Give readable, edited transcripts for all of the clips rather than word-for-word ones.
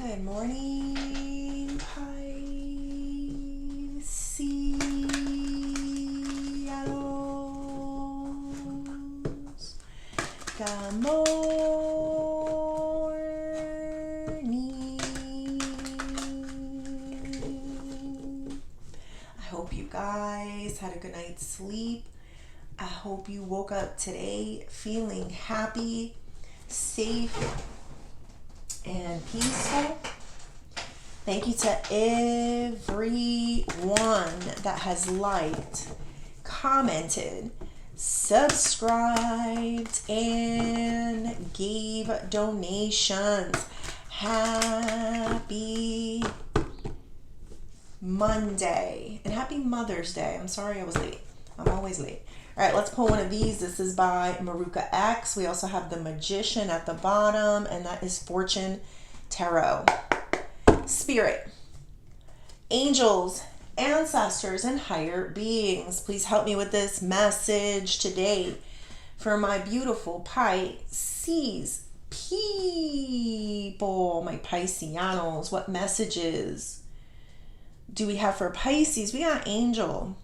Good morning, Pisces. Good morning. I hope you guys had a good night's sleep. I hope you woke up today feeling happy, safe, and peaceful. Thank you to everyone that has liked, commented, subscribed, and gave donations. Happy Monday and happy Mother's Day. I'm sorry I was late. I'm always late. All right, let's pull one of these. This is by Maruka X. We also have the Magician at the bottom, and that is Fortune Tarot. Spirit, angels, ancestors, and higher beings, please help me with this message today for my beautiful Pisces people, my Pisceanos. What messages do we have for Pisces? We got angel.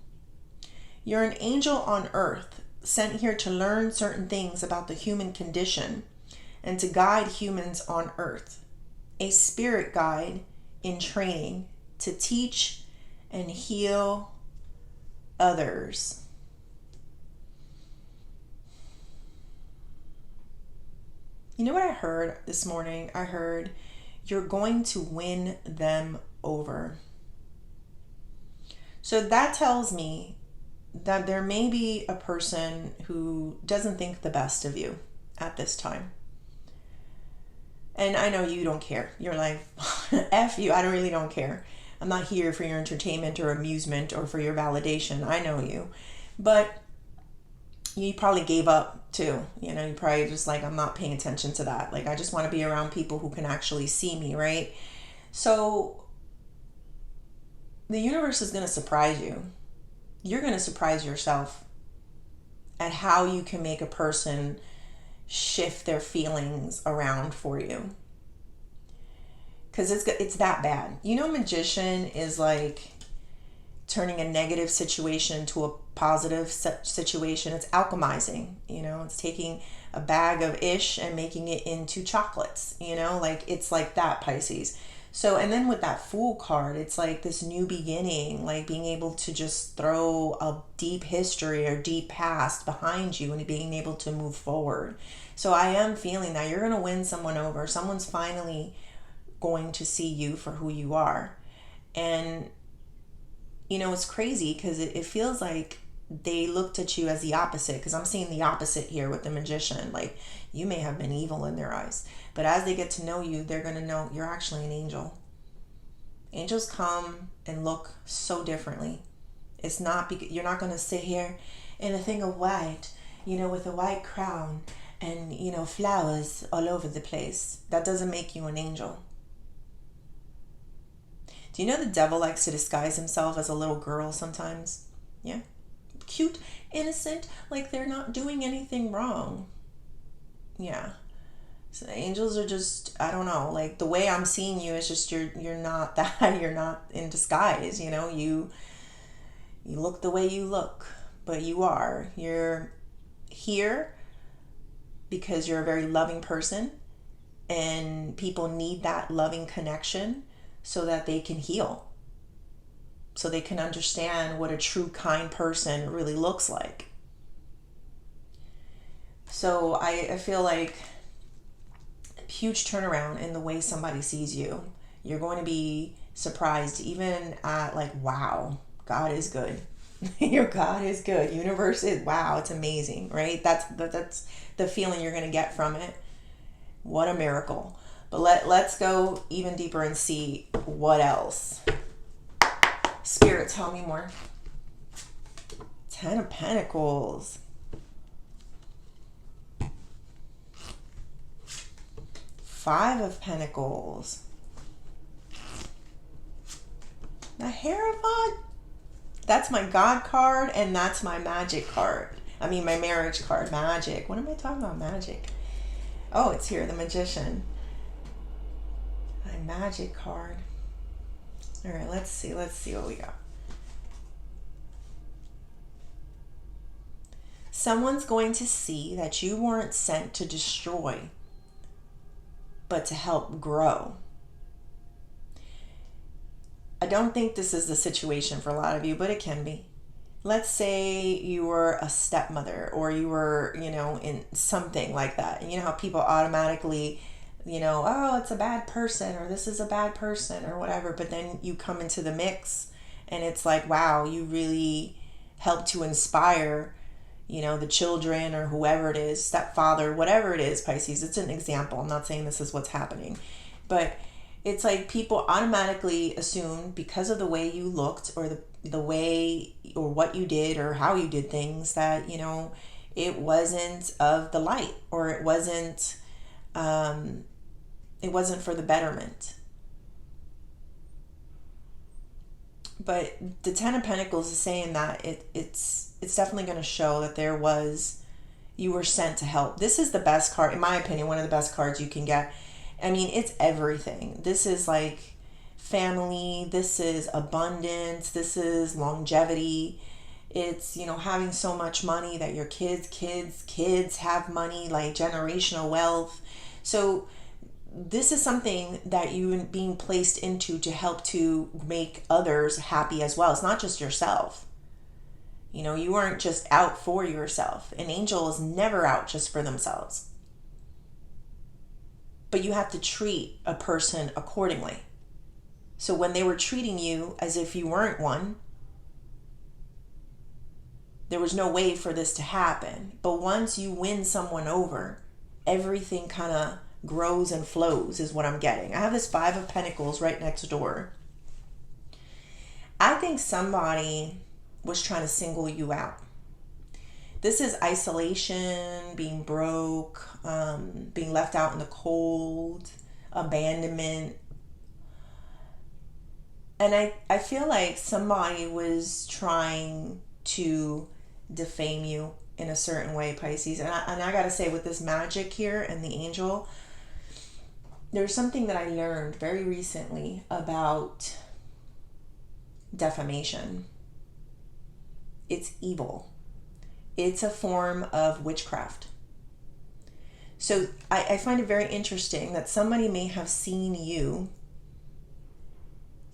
You're an angel on earth, sent here to learn certain things about the human condition and to guide humans on earth. A spirit guide in training to teach and heal others. You know what I heard this morning? I heard, you're going to win them over. So that tells me that there may be a person who doesn't think the best of you at this time. And I know you don't care. You're like, F you, I really don't care. I'm not here for your entertainment or amusement or for your validation. I know you. But you probably gave up too. You know, you probably just like, I'm not paying attention to that. Like, I just want to be around people who can actually see me, right? So the universe is going to surprise you. You're going to surprise yourself at how you can make a person shift their feelings around for you. Because it's that bad. You know, magician is like turning a negative situation to a positive situation. It's alchemizing, you know, it's taking a bag of ish and making it into chocolates, you know, like it's like that, Pisces. So, and then with that Fool card, it's like this new beginning, like being able to just throw a deep history or deep past behind you and being able to move forward. So I am feeling that you're going to win someone over. Someone's finally going to see you for who you are. And, you know, it's crazy because it feels like they looked at you as the opposite, because I'm seeing the opposite here with the Magician. Like, you may have been evil in their eyes, but as they get to know you, they're going to know you're actually an angel. Angels come and look so differently. It's not because you're not going to sit here in a thing of white, you know, with a white crown and, you know, flowers all over the place. That doesn't make you an angel. Do you know the devil likes to disguise himself as a little girl sometimes? Yeah. Cute, innocent, like they're not doing anything wrong. Yeah. So angels are just, I don't know, like the way I'm seeing you is just you're not that, you're not in disguise, you know, you look the way you look, but you're here because you're a very loving person and people need that loving connection so that they can heal. So they can understand what a true kind person really looks like. So I feel like a huge turnaround in the way somebody sees you. You're going to be surprised even at like, wow, God is good. Your God is good. Universe is, wow, it's amazing, right? That's the feeling you're going to get from it. What a miracle. But let's go even deeper and see what else. Spirit, tell me more. 10 of Pentacles. Five of Pentacles. The Hierophant. That's my God card and that's my magic card. I mean, my marriage card. Magic. What am I talking about? Magic. Oh, it's here. The Magician. My magic card. All right, let's see what we got. Someone's going to see that you weren't sent to destroy, but to help grow. I don't think this is the situation for a lot of you, but it can be. Let's say you were a stepmother, or you were, in something like that. And you know how people automatically, oh, it's a bad person, or this is a bad person, or whatever. But then you come into the mix and it's like, wow, you really help to inspire, the children or whoever it is, stepfather, whatever it is, Pisces. It's an example. I'm not saying this is what's happening. But it's like people automatically assume, because of the way you looked, or the way or what you did or how you did things, that it wasn't of the light, or it wasn't for the betterment. But the Ten of Pentacles is saying that it's definitely going to show that you were sent to help. This is the best card, in my opinion, one of the best cards you can get. I mean, it's everything. This is like family. This is abundance. This is longevity. It's, having so much money that your kids have money, like generational wealth. So this is something that you're being placed into to help to make others happy as well. It's not just yourself. You weren't just out for yourself. An angel is never out just for themselves. But you have to treat a person accordingly. So when they were treating you as if you weren't one, there was no way for this to happen. But once you win someone over, everything kind of grows and flows, is what I'm getting. I have this Five of Pentacles right next door. I think somebody was trying to single you out. This is isolation, being broke, being left out in the cold, abandonment. And I feel like somebody was trying to defame you in a certain way, Pisces. And I got to say, with this magic here and the angel, there's something that I learned very recently about defamation. It's evil. It's a form of witchcraft. So I find it very interesting that somebody may have seen you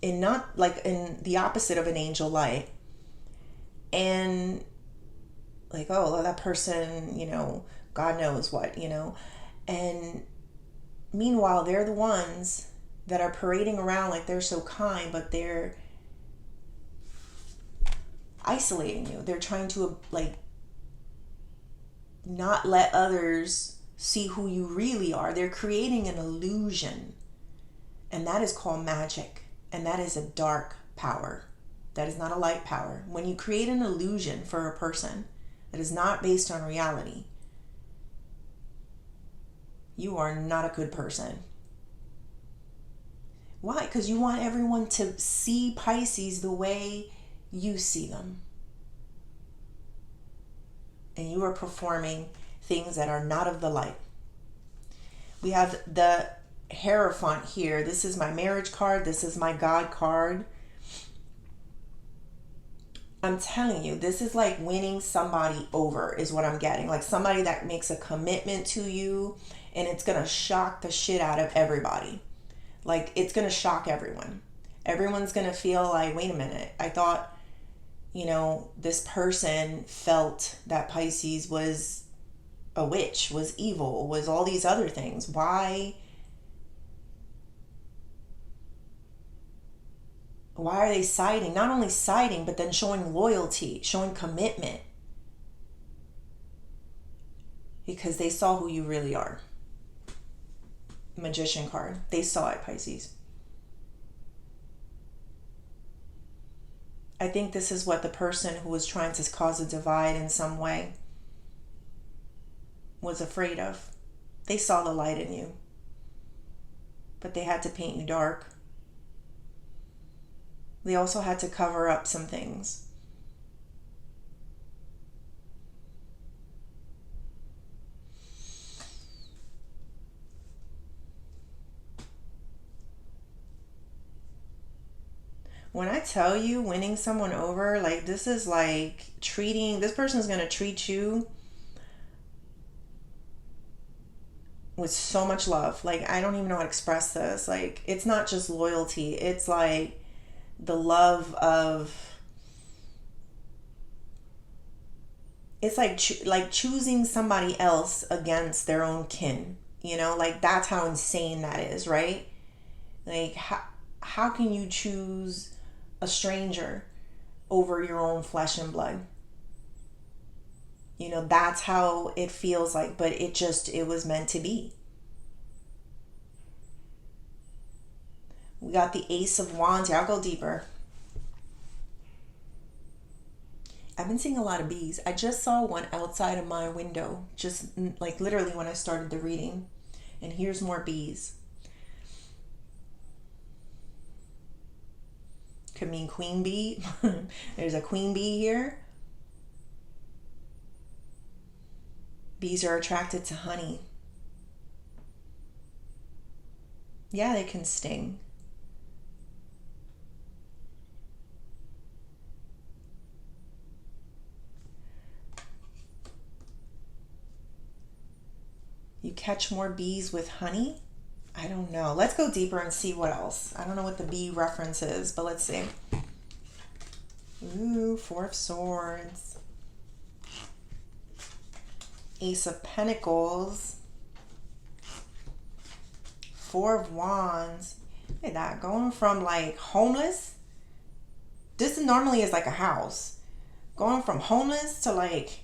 in not like in the opposite of an angel light, and like, oh, that person, God knows what, and meanwhile they're the ones that are parading around like they're so kind, but they're isolating you. They're trying to not let others see who you really are. They're creating an illusion, and that is called magic, and that is a dark power. That is not a light power. When you create an illusion for a person that is not based on reality, you are not a good person. Why? Because you want everyone to see Pisces the way you see them. And you are performing things that are not of the light. We have the Hierophant here. This is my marriage card. This is my God card. I'm telling you, this is like winning somebody over, is what I'm getting. Like somebody that makes a commitment to you, and it's going to shock the shit out of everybody. Like, it's going to shock everyone. Everyone's going to feel like, wait a minute, I thought, this person felt that Pisces was a witch, was evil, was all these other things. Why are they siding? Not only siding, but then showing loyalty, showing commitment. Because they saw who you really are. Magician card. They saw it, Pisces. I think this is what the person who was trying to cause a divide in some way was afraid of. They saw the light in you, but they had to paint you dark. They also had to cover up some things. When I tell you winning someone over, like this is like treating, this person's going to treat you with so much love. Like I don't even know how to express this. Like it's not just loyalty. It's like the love of, it's like like choosing somebody else against their own kin. You know, like that's how insane that is, right? Like how can you choose a stranger over your own flesh and blood? You know, that's how it feels like, but it was meant to be. We got the Ace of Wands. Yeah, I'll go deeper. I've been seeing a lot of bees. I just saw one outside of my window, just like literally when I started the reading. And here's more bees. Could mean queen bee. There's a queen bee here. Bees are attracted to honey. Yeah, they can sting. You catch more bees with honey? I don't know. Let's go deeper and see what else. I don't know what the bee reference is, but let's see. Ooh, Four of Swords. Ace of Pentacles. Four of Wands. Look at that. Going from like homeless. This normally is like a house. Going from homeless to like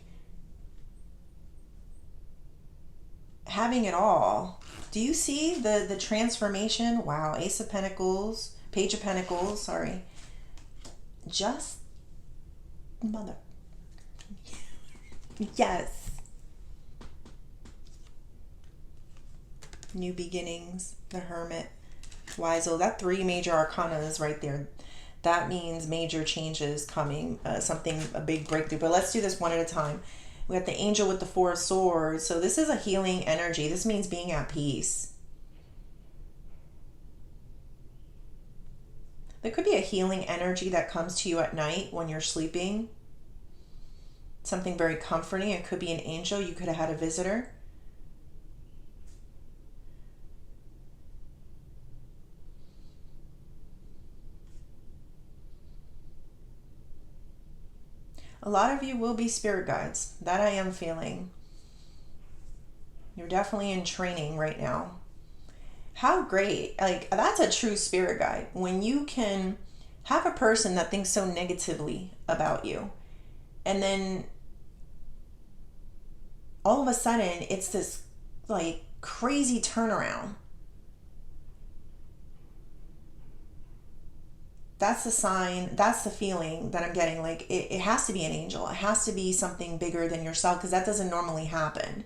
having it all. Do you see the transformation? Wow. Ace of Pentacles. Page of Pentacles. Sorry. Just mother. Yes. New beginnings. The Hermit. Wise Old. That 3 major arcana is right there. That means major changes coming. A big breakthrough. But let's do this one at a time. We got the Angel with the 4 of Swords. So this is a healing energy. This means being at peace. There could be a healing energy that comes to you at night when you're sleeping. Something very comforting. It could be an angel. You could have had a visitor. A lot of you will be spirit guides. That I am feeling. You're definitely in training right now. How great. Like, that's a true spirit guide. When you can have a person that thinks so negatively about you, and then all of a sudden it's this like crazy turnaround. That's the sign, that's the feeling that I'm getting. Like it has to be an angel. It has to be something bigger than yourself, because that doesn't normally happen.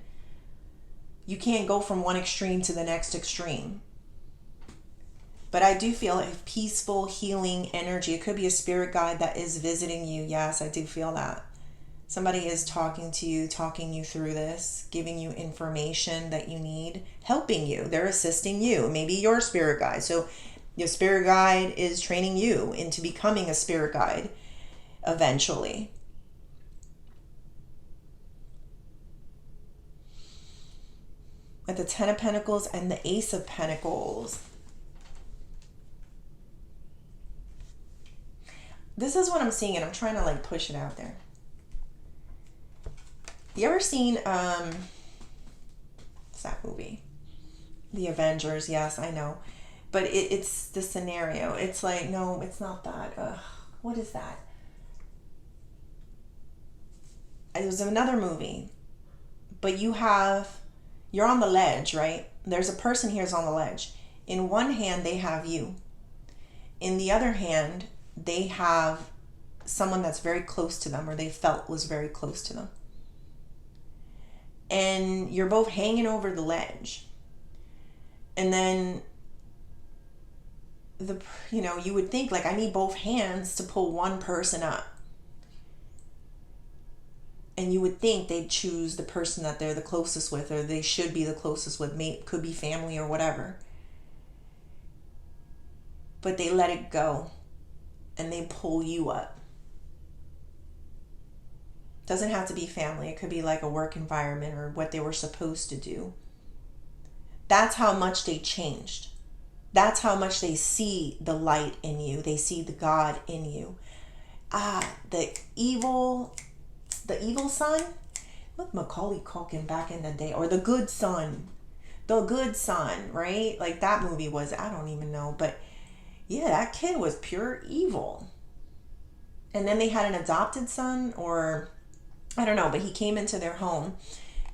You can't go from one extreme to the next extreme. But I do feel a peaceful, healing energy. It could be a spirit guide that is visiting you. Yes, I do feel that. Somebody is talking to you, talking you through this, giving you information that you need, helping you. They're assisting you. Maybe you're a spirit guide. So your spirit guide is training you into becoming a spirit guide eventually. At the 10 of Pentacles and the Ace of Pentacles. This is what I'm seeing, and I'm trying to like push it out there. You ever seen what's that movie? The Avengers? Yes, I know. But it's the scenario. It's like, no, it's not that. What is that? It was another movie. But you're on the ledge, right? There's a person here's on the ledge. In one hand, they have you. In the other hand, they have someone that's very close to them, or they felt was very close to them. And you're both hanging over the ledge. And then you would think like, I need both hands to pull one person up. And you would think they'd choose the person that they're the closest with, or they should be the closest with. Could be family or whatever. But they let it go. and they pull you up. Doesn't have to be family. It could be like a work environment or what they were supposed to do. That's how much they changed. That's how much they see the light in you. They see the God in you. The evil son, with Macaulay Culkin back in the day, or the good son, right? Like that movie was, I don't even know, but yeah, that kid was pure evil. And then they had an adopted son, or I don't know, but he came into their home,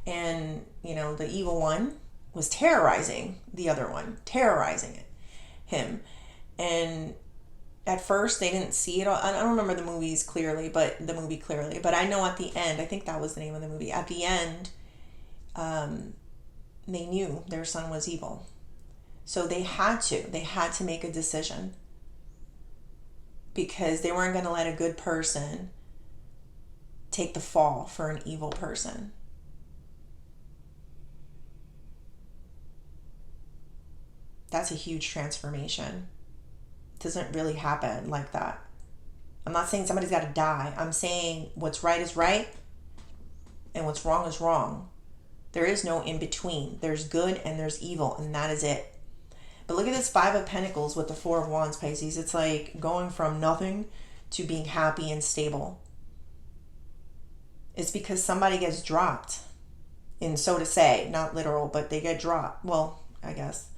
and the evil one was terrorizing the other one, terrorizing him. And at first they didn't see it all. I don't remember the movie clearly, but I know at the end, I think that was the name of the movie. At the end, they knew their son was evil. So they had to make a decision, because they weren't going to let a good person take the fall for an evil person. That's a huge transformation. It doesn't really happen like that. I'm not saying somebody's got to die. I'm saying what's right is right and what's wrong is wrong. There is no in between. There's good and there's evil, and that is it. But look at this 5 of Pentacles with the 4 of Wands, Pisces. It's like going from nothing to being happy and stable. It's because somebody gets dropped, in so to say, not literal, but they get dropped. Well, I guess.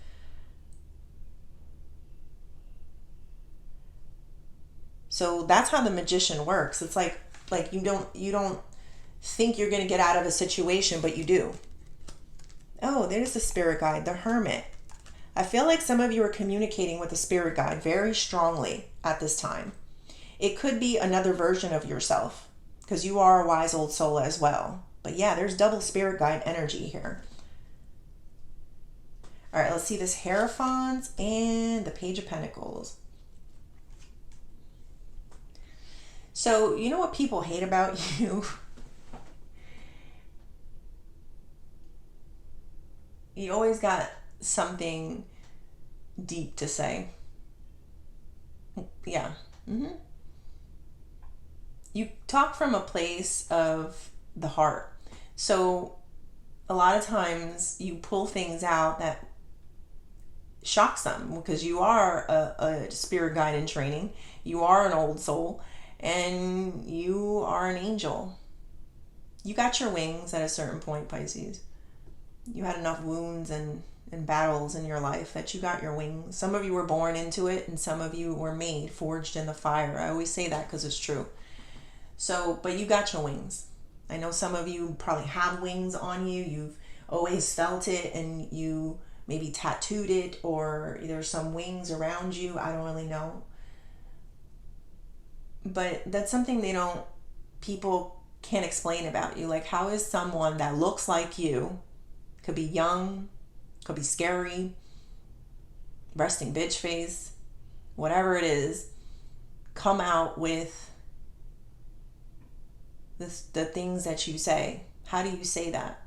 So that's how the Magician works. It's like you don't think you're going to get out of a situation, but you do. Oh, there's the spirit guide, the Hermit. I feel like some of you are communicating with the spirit guide very strongly at this time. It could be another version of yourself, because you are a wise old soul as well. But yeah, there's double spirit guide energy here. All right, let's see this Hierophant and the Page of Pentacles. So, you know what people hate about you? You always got something deep to say. Yeah. You talk from a place of the heart. So a lot of times you pull things out that shocks them, because you are a spirit guide in training. You are an old soul, and you are an angel. You got your wings at a certain point, Pisces. You had enough wounds and battles in your life that you got your wings. Some of you were born into it, and some of you were made, forged in the fire. I always say that because it's true. So, but you got your wings. I know some of you probably have wings on you. You've always felt it, and you maybe tattooed it, or there's some wings around you. I don't really know. But that's something people can't explain about you. Like, how is someone that looks like you, could be young, could be scary, resting bitch face, whatever it is, come out with the things that you say? How do you say that?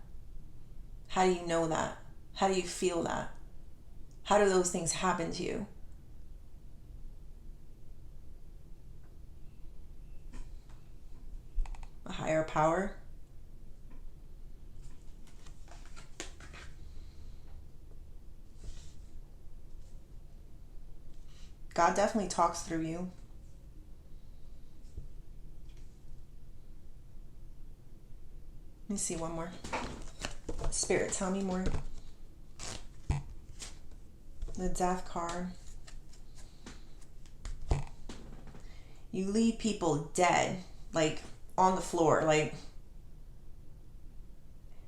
How do you know that? How do you feel that? How do those things happen to you? A higher power. God definitely talks through you. Let me see one more. Spirit, tell me more. The Death card. You leave people dead, like on the floor. Like,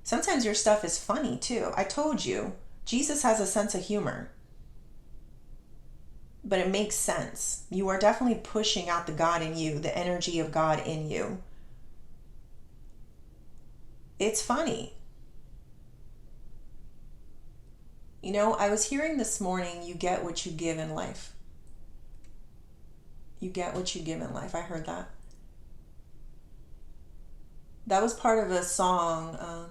sometimes your stuff is funny too. I told you, Jesus has a sense of humor. But it makes sense. You are definitely pushing out the God in you, the energy of God in you. It's funny. I was hearing this morning, you get what you give in life. You get what you give in life. I heard that. That was part of a song,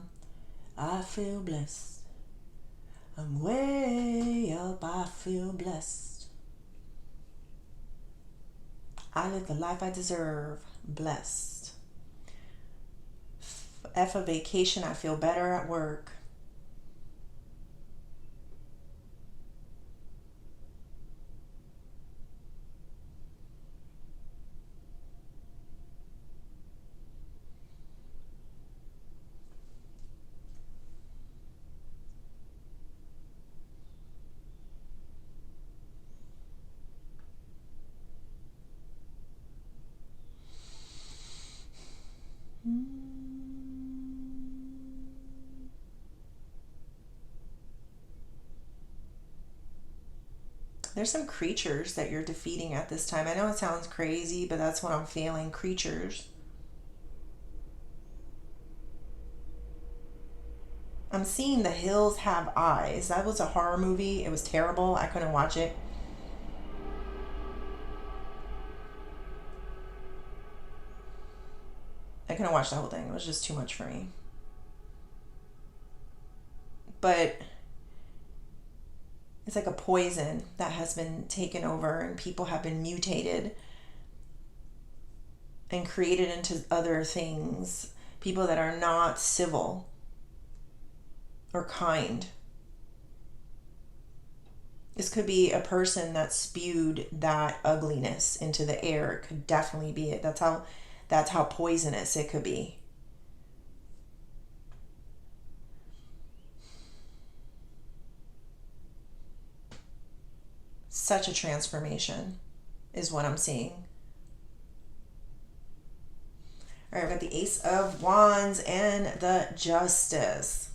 I feel blessed. I'm way up, I feel blessed. I live the life I deserve. Blessed. F a vacation. I feel better at work. There's some creatures that you're defeating at this time. I know it sounds crazy, but that's what I'm feeling. Creatures. I'm seeing The Hills Have Eyes. That was a horror movie. It was terrible. I couldn't watch it. I couldn't watch the whole thing. It was just too much for me. But it's like a poison that has been taken over, and people have been mutated and created into other things. People that are not civil or kind. This could be a person that spewed that ugliness into the air. It could definitely be it. That's how poisonous it could be. Such a transformation is what I'm seeing. All right, I've got the Ace of Wands and the Justice.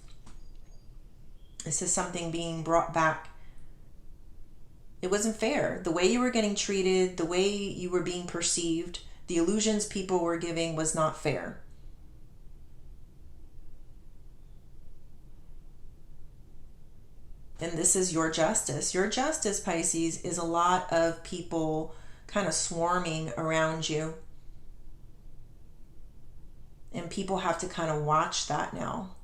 This is something being brought back. It wasn't fair. The way you were getting treated, the way you were being perceived, the illusions people were giving was not fair. And this is your justice. Your justice, Pisces, is a lot of people kind of swarming around you. And people have to kind of watch that now.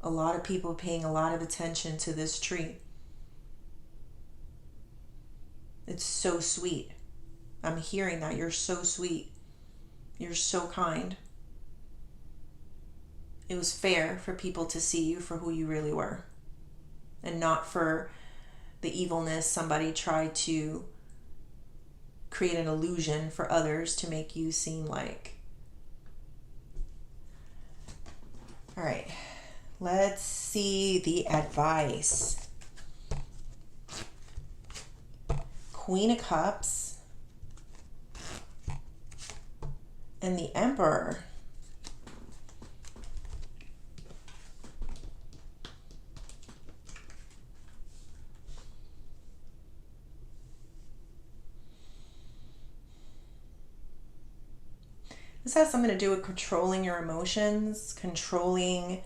A lot of people paying a lot of attention to this tree. It's so sweet. I'm hearing that. You're so sweet. You're so kind. It was fair for people to see you for who you really were, and not for the evilness somebody tried to create an illusion for others to make you seem like. All right, let's see the advice. Queen of Cups and the Emperor. This has something to do with controlling your emotions, controlling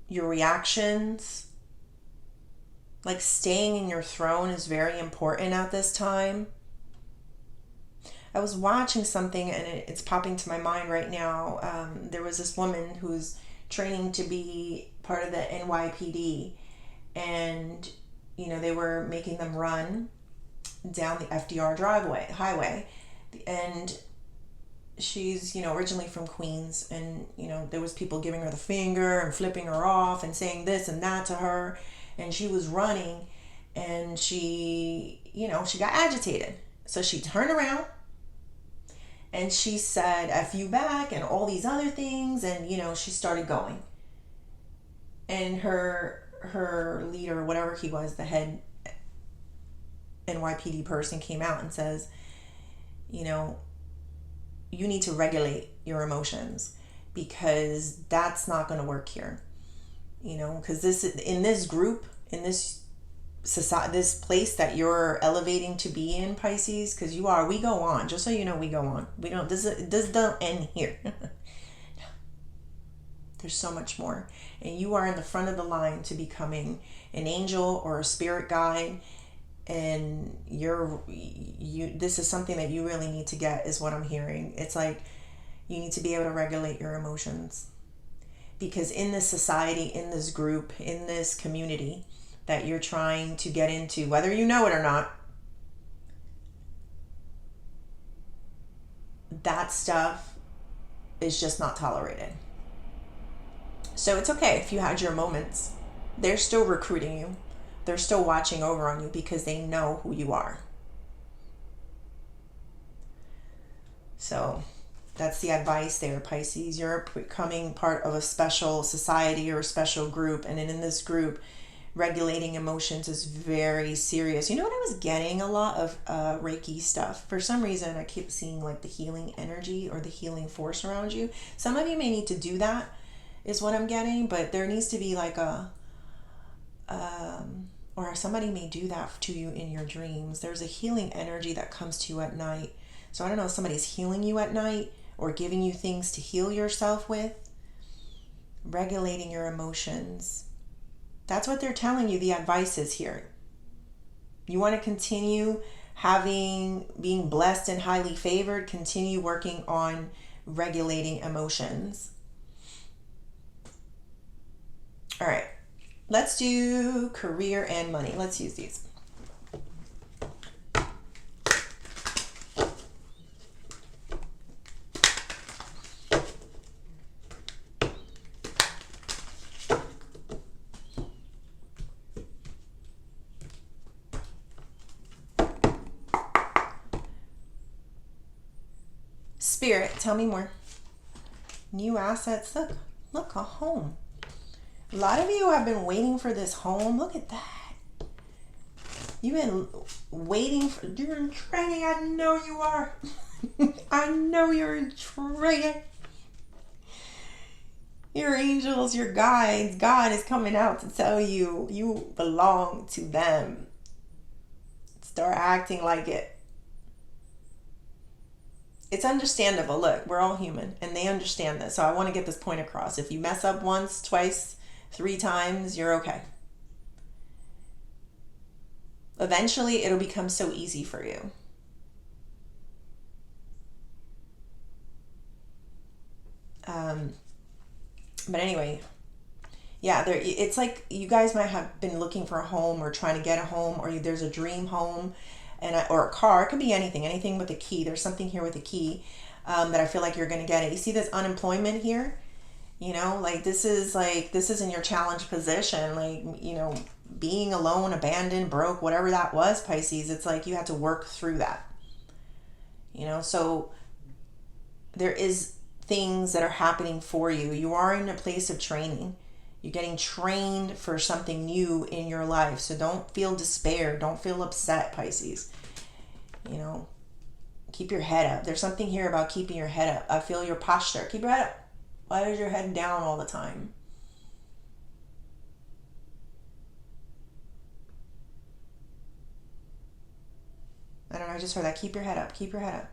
your reactions. Like staying in your throne is very important at this time. I was watching something and it's popping to my mind right now. There was this woman who's training to be part of the NYPD, and they were making them run down the FDR highway, and she's originally from Queens, and there was people giving her the finger and flipping her off and saying this and that to her, and she was running, and she got agitated, so she turned around and she said "F you back" and all these other things, and she started going, and her leader, whatever he was, the head NYPD person, came out and says, you need to regulate your emotions, because that's not going to work here. Because in this group, in this society, this place that you're elevating to be in, Pisces, because we go on. Just so you know, we go on. We don't. This don't end here. There's so much more, and you are in the front of the line to becoming an angel or a spirit guide. And this is something that you really need to get, is what I'm hearing. It's like you need to be able to regulate your emotions, because in this society, in this group, in this community that you're trying to get into, whether you know it or not, that stuff is just not tolerated. So it's okay if you had your moments. They're still recruiting you. They're still watching over on you because they know who you are. So that's the advice there, Pisces. You're becoming part of a special society or a special group. And in this group, regulating emotions is very serious. You know what I was getting a lot of Reiki stuff. For some reason, I keep seeing like the healing energy or the healing force around you. Some of you may need to do that, is what I'm getting. But there needs to be like or somebody may do that to you in your dreams. There's a healing energy that comes to you at night. So I don't know if somebody's healing you at night or giving you things to heal yourself with. Regulating your emotions. That's what they're telling you. The advice is here. You want to continue being blessed and highly favored. Continue working on regulating emotions. All right. Let's do career and money. Let's use these. Spirit, tell me more. New assets. Look, a home. A lot of you have been waiting for this home. Look at that. You've been waiting for, you're in training. I know you are. I know you're in training. Your angels, your guides, God is coming out to tell you you belong to them. Start acting like it. It's understandable. Look, we're all human and they understand this. So I want to get this point across. If you mess up once, twice, 3 times, you're okay. Eventually, it'll become so easy for you. But anyway, yeah, it's like you guys might have been looking for a home or trying to get a home, or there's a dream home or a car. It could be anything with a key. There's something here with a key that I feel like you're going to get it. You see this unemployment here? You know, like this is in your challenge position, like, you know, being alone, abandoned, broke, whatever that was, Pisces. It's like you had to work through that, you know. So there is things that are happening for you. You are in a place of training. You're getting trained for something new in your life. So don't feel despair. Don't feel upset, Pisces. You know, keep your head up. There's something here about keeping your head up. I feel your posture. Keep your head up. Why is your head down all the time? I don't know. I just heard that. Keep your head up. Keep your head up.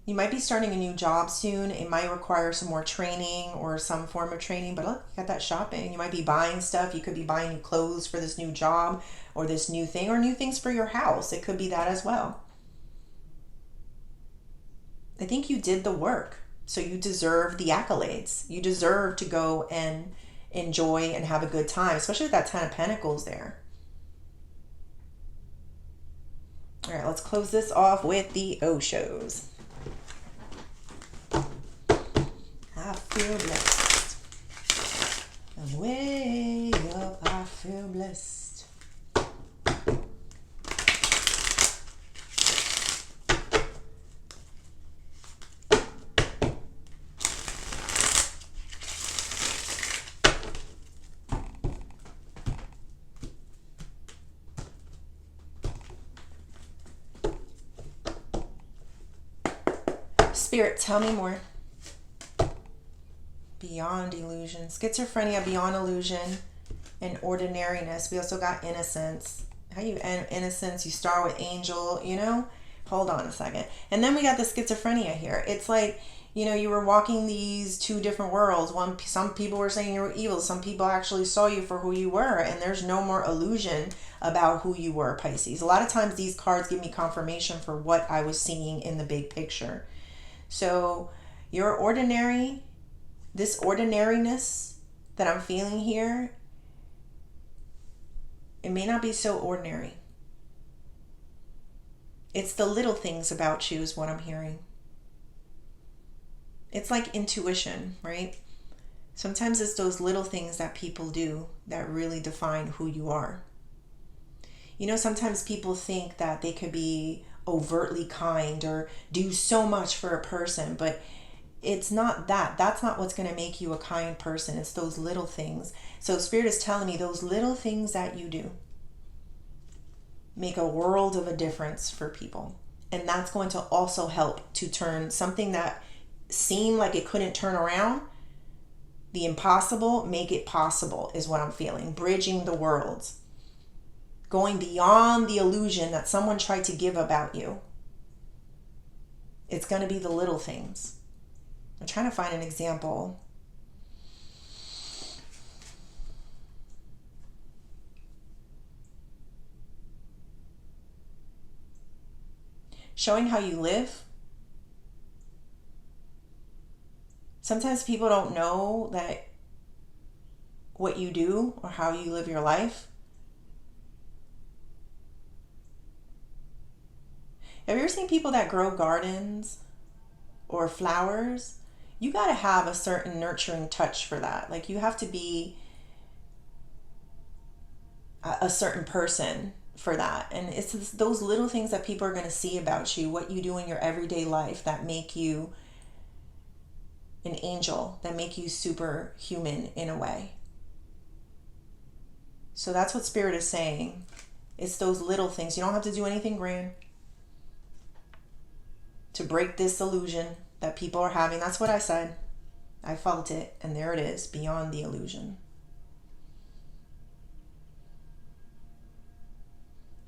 You might be starting a new job soon. It might require some more training or some form of training. But look, you got that shopping. You might be buying stuff. You could be buying new clothes for this new job or this new thing or new things for your house. It could be that as well. I think you did the work. So you deserve the accolades. You deserve to go and enjoy and have a good time, especially with that 10 of Pentacles there. All right, let's close this off with the Oshos. I feel blessed. I'm way up. I feel blessed. Spirit, tell me more. Beyond illusion. Schizophrenia, beyond illusion, and ordinariness. We also got innocence. How you end innocence? You start with angel, you know? Hold on a second. And then we got the schizophrenia here. It's like, you know, you were walking these 2 different worlds. Some people were saying you were evil. Some people actually saw you for who you were. And there's no more illusion about who you were, Pisces. A lot of times these cards give me confirmation for what I was seeing in the big picture. So you're ordinary. This ordinariness that I'm feeling here, it may not be so ordinary. It's the little things about you is what I'm hearing. It's like intuition, right? Sometimes it's those little things that people do that really define who you are. You know, sometimes people think that they could be overtly kind or do so much for a person, but it's not that. That's not what's going to make you a kind person. It's those little things. So Spirit is telling me those little things that you do make a world of a difference for people. And that's going to also help to turn something that seemed like it couldn't turn around, the impossible, make it possible is what I'm feeling. Bridging the worlds. Going beyond the illusion that someone tried to give about you. It's going to be the little things. I'm trying to find an example. Showing how you live. Sometimes people don't know that what you do or how you live your life. Have you ever seen people that grow gardens or flowers? You got to have a certain nurturing touch for that. Like you have to be a certain person for that. And it's those little things that people are going to see about you, what you do in your everyday life that make you an angel, that make you superhuman in a way. So that's what Spirit is saying. It's those little things. You don't have to do anything grand to break this illusion that people are having. That's what I said. I felt it, and there it is, beyond the illusion.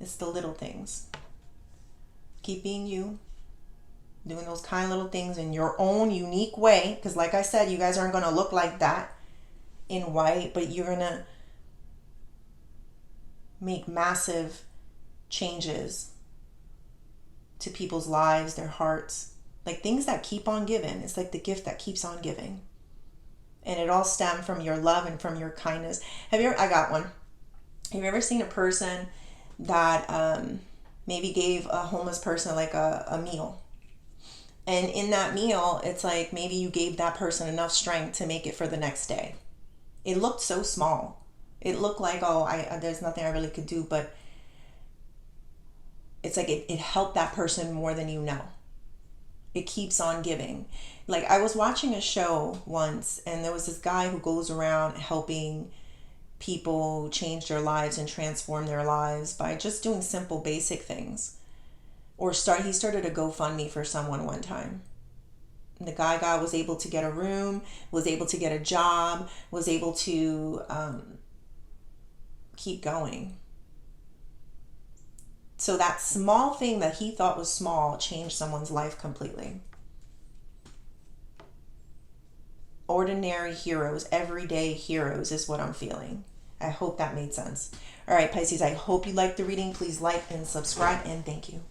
It's the little things. Keep being you, doing those kind little things in your own unique way, because like I said, you guys aren't going to look like that in white, but you're going to make massive changes to people's lives, their hearts, like things that keep on giving. It's like the gift that keeps on giving. And it all stemmed from your love and from your kindness. I got one. Have you ever seen a person that maybe gave a homeless person like a meal? And in that meal, it's like maybe you gave that person enough strength to make it for the next day. It looked so small. It looked like, there's nothing I really could do, but it's like it helped that person more than you know. It keeps on giving. Like I was watching a show once, and there was this guy who goes around helping people change their lives and transform their lives by just doing simple, basic things. He started a GoFundMe for someone one time. And the guy was able to get a room, was able to get a job, was able to keep going. So that small thing that he thought was small changed someone's life completely. Ordinary heroes, everyday heroes is what I'm feeling. I hope that made sense. All right, Pisces, I hope you liked the reading. Please like and subscribe, and thank you.